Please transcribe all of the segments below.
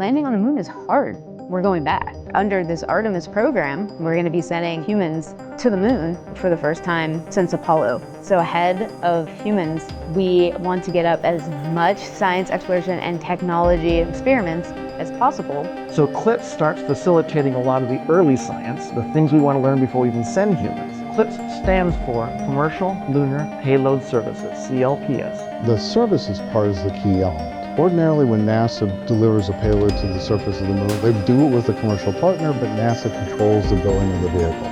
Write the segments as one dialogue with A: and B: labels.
A: Landing on the moon is hard. We're going back. Under this Artemis program, we're going to be sending humans to the moon for the first time since Apollo. So ahead of humans, we want to get up as much science exploration and technology experiments as possible.
B: So CLPS starts facilitating a lot of the early science, the things we want to learn before we even send humans. CLPS stands for Commercial Lunar Payload Services, CLPS.
C: The services part is the key element. Ordinarily, when NASA delivers a payload to the surface of the moon, they do it with a commercial partner, but NASA controls the billing of the vehicle.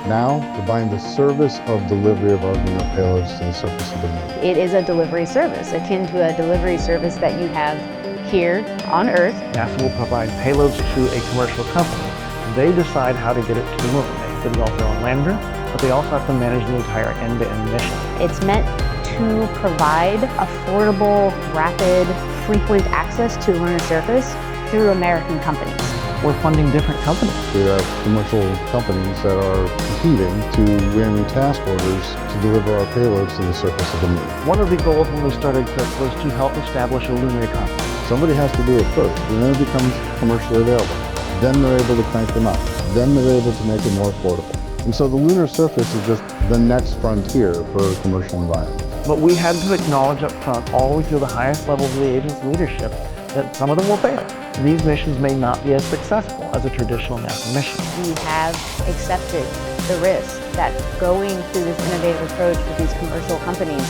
C: Now, we're buying the service of delivery of our lunar payloads to the surface of the moon.
A: It is a delivery service, akin to a delivery service that you have here on Earth.
B: NASA will provide payloads to a commercial company. They decide how to get it to the moon. They have to develop their own lander, but they also have to manage the entire end-to-end mission.
A: It's meant to provide affordable, rapid, frequent access to the lunar surface through American companies.
B: We're funding different companies.
C: We have commercial companies that are competing to win task orders to deliver our payloads to the surface of the moon.
B: One of the goals when we started CLPS was to help establish a lunar economy.
C: Somebody has to do it first, and then it becomes commercially available. Then they're able to crank them up. Then they're able to make it more affordable. And so the lunar surface is just the next frontier for a commercial environment.
B: But we had to acknowledge up front, all the way through the highest levels of the agency's leadership, that some of them will fail. These missions may not be as successful as a traditional NASA mission.
A: We have accepted the risk that going through this innovative approach with these commercial companies,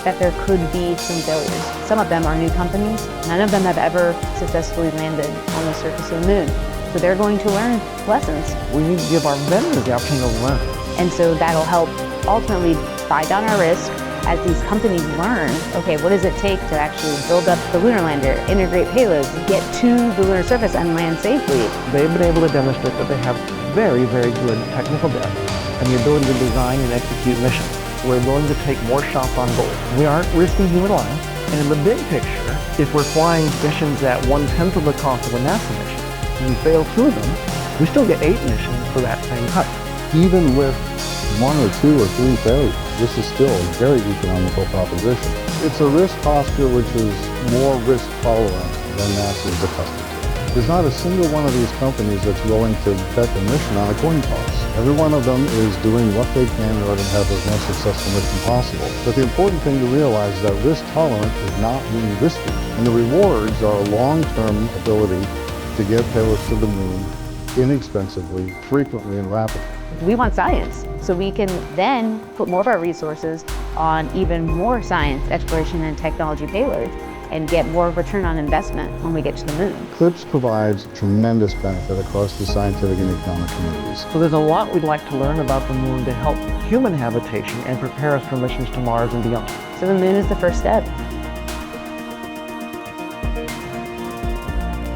A: that there could be some failures. Some of them are new companies. None of them have ever successfully landed on the surface of the moon. So they're going to learn lessons.
B: We need to give our vendors the opportunity to learn.
A: And so that'll help ultimately buy down our risk as these companies learn, okay, what does it take to actually build up the lunar lander, integrate payloads, get to the lunar surface and land safely.
B: They've been able to demonstrate that they have very, very good technical depth and the ability to design and execute missions. We're willing to take more shots on goal. We aren't risking human lives. And in the big picture, if we're flying missions at 1/10 of the cost of a NASA mission, and we fail 2 of them, we still get 8 missions for that same price.
C: Even with 1 or 2 or 3 failures, this is still a very economical proposition. It's a risk posture which is more risk tolerant than NASA is accustomed to. There's not a single one of these companies that's willing to bet the mission on a coin toss. Every one of them is doing what they can in order to have the most successful mission possible. But the important thing to realize is that risk tolerant does not mean risky. And the rewards are a long-term ability to get payloads to the moon inexpensively, frequently, and rapidly.
A: We want science, so we can then put more of our resources on even more science, exploration, and technology payloads and get more return on investment when we get to the moon.
C: CLPS provides tremendous benefit across the scientific and economic communities.
B: So there's a lot we'd like to learn about the moon to help human habitation and prepare us for missions to Mars and beyond.
A: So the moon is the first step.